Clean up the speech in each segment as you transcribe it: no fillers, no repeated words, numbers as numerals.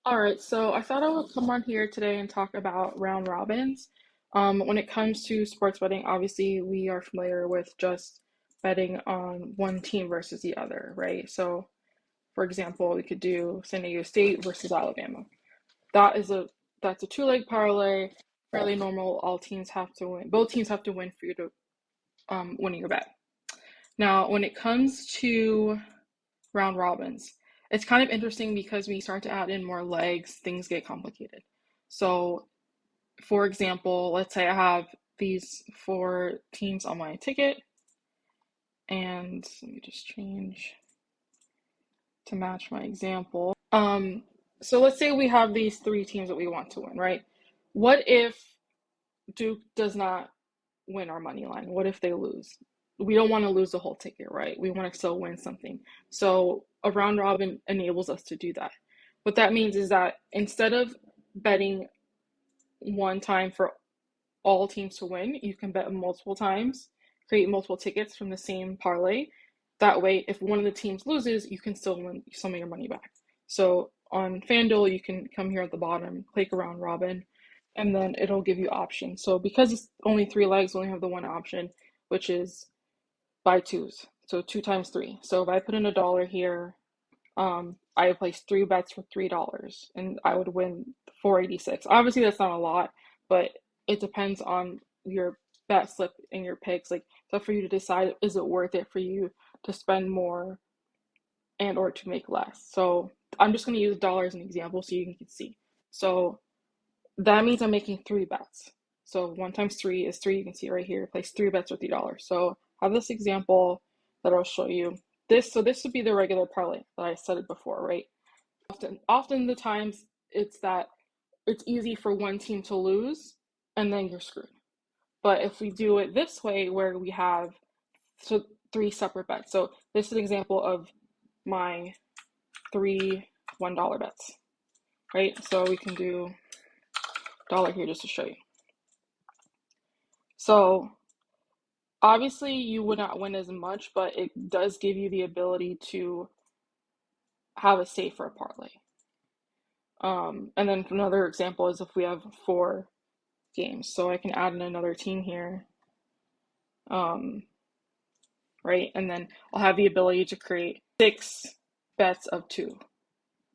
All right, so I thought I would come on here today and talk about round robins. When it comes to sports betting, obviously we are familiar with just betting on one team versus the other, right? So, for example, we could do San Diego State versus Alabama. That is a that's a two-leg parlay, fairly normal. All teams have to win. Both teams have to win for you to win your bet. Now, when it comes to round robins. It's kind of interesting because when you start to add in more legs, things get complicated. So, for example, let's say I have these four teams on my ticket, and let me just change to match my example. So let's say we have these three teams that we want to win, right? What if Duke does not win our money line? What if they lose? We don't want to lose the whole ticket, right? We want to still win something. So a round robin enables us to do that. What that means is that instead of betting one time for all teams to win, you can bet multiple times, create multiple tickets from the same parlay. That way, if one of the teams loses, you can still win some of your money back. So on FanDuel, you can come here at the bottom, click around robin, and then it'll give you options. So because it's only three legs, we only have the one option, which is buy twos. So two times three. So if I put in $1 here, I would place three bets for $3 and I would win 486. Obviously that's not a lot, but it depends on your bet slip and your picks. Like it's up for you to decide, is it worth it for you to spend more and or to make less. So I'm just going to use dollars as an example so you can see. So that means I'm making three bets. So one times three is three. You can see it right here. Place three bets for $3. So I have this example that I'll show you. This would be the regular parlay that I said it before, right? Often the times it's easy for one team to lose and then you're screwed. But if we do it this way where we have so three separate bets. So this is an example of my three $1 bets, right? So we can do dollar here just to show you. So obviously you would not win as much, but it does give you the ability to have a safer parlay. And then another example is if we have four games. So I can add in another team here, right? And then I'll have the ability to create six bets of two,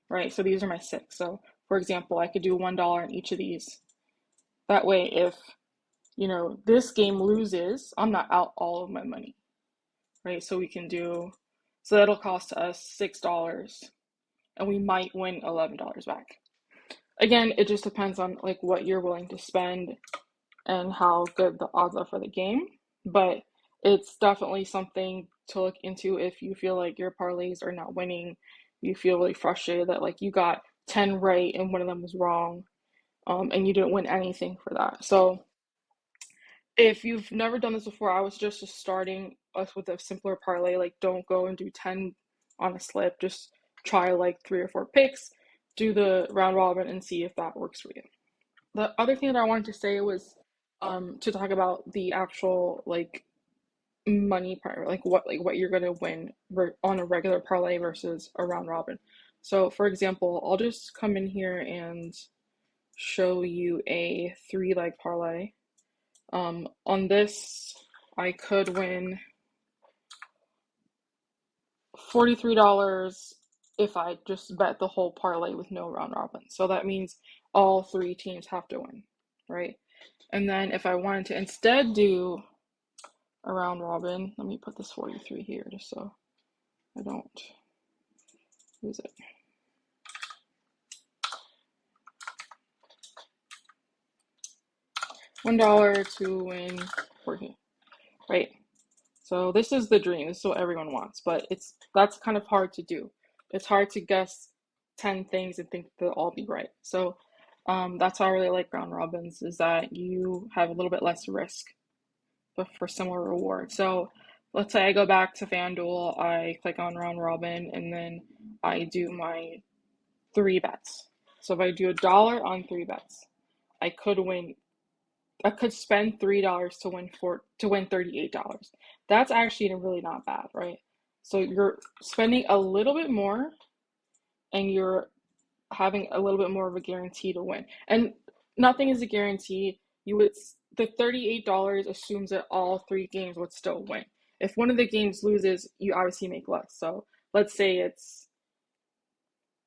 right? So these are my six. So for example, I could do $1 in each of these. That way, if this game loses, I'm not out all of my money, right? So that'll cost us $6 and we might win $11 back. Again, it just depends on like what you're willing to spend and how good the odds are for the game, but it's definitely something to look into if you feel like your parlays are not winning, you feel really frustrated that like you got 10 right and one of them was wrong, and you didn't win anything for that. So if you've never done this before, I was just starting us with a simpler parlay. Like, don't go and do 10 on a slip. Just try like three or four picks, do the round robin, and see if that works for you. The other thing that I wanted to say was to talk about the actual like money part, like what you're gonna win on a regular parlay versus a round robin. So, for example, I'll just come in here and show you a three-leg parlay. On this, I could win $43 if I just bet the whole parlay with no round robin. So that means all three teams have to win, right? And then if I wanted to instead do a round robin, let me put this 43 here just so I don't lose it. $1 to win 14, right? So this is the dream. This is what everyone wants, but that's kind of hard to do. It's hard to guess 10 things and think they'll all be right. So that's why I really like round robins is that you have a little bit less risk, but for similar reward. So let's say I go back to FanDuel, I click on round robin, and then I do my three bets. So if I do $1 on three bets, I could win I could spend $3 to win $38. That's actually really not bad, right? So you're spending a little bit more and you're having a little bit more of a guarantee to win. And nothing is a guarantee. The $38 assumes that all three games would still win. If one of the games loses, you obviously make less. So let's say it's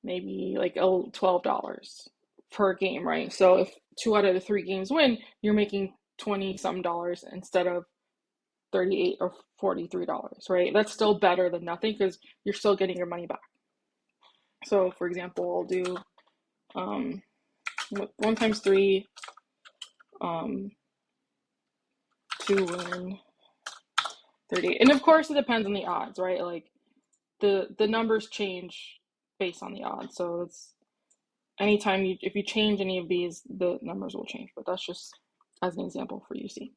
maybe like $12 per game, right? So if two out of the three games win, you're making 20 some dollars instead of 38 or $43, right? That's still better than nothing because you're still getting your money back. So for example, I'll do 1 times 3 to win 38. And of course it depends on the odds, right? Like the numbers change based on the odds. So it's anytime if you change any of these, the numbers will change. But that's just as an example for UC.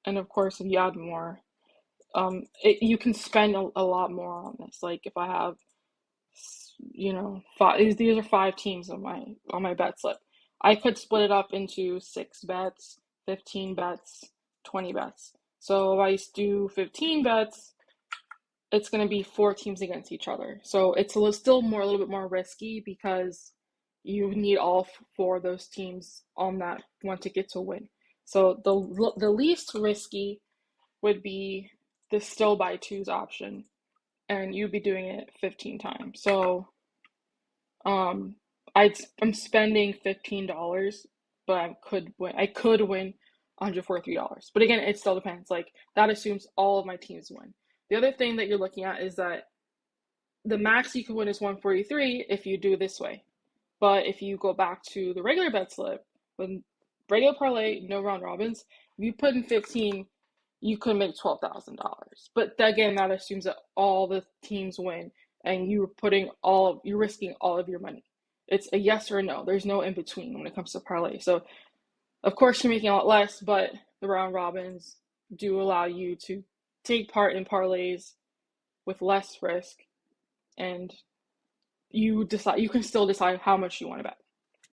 And of course, if you add more, you can spend a lot more on this. Like if I have, these are 5 teams on my bet slip. I could split it up into 6 bets, 15 bets, 20 bets. So if I do 15 bets, it's going to be 4 teams against each other. So it's still a little bit more risky because you need all 4 of those teams on that one ticket to win. So the least risky would be the still buy twos option, and you'd be doing it 15 times. So I'm spending $15, but I could win. I could win $143. But again, it still depends. Like that assumes all of my teams win. The other thing that you're looking at is that the max you can win is 143 if you do this way. But if you go back to the regular bet slip, when regular parlay, no round robins, if you put in 15, you could make $12,000. But again, that assumes that all the teams win and you're risking all of your money. It's a yes or a no. There's no in between when it comes to parlay. So of course you're making a lot less, but the round robins do allow you to take part in parlays with less risk, and you can still decide how much you want to bet.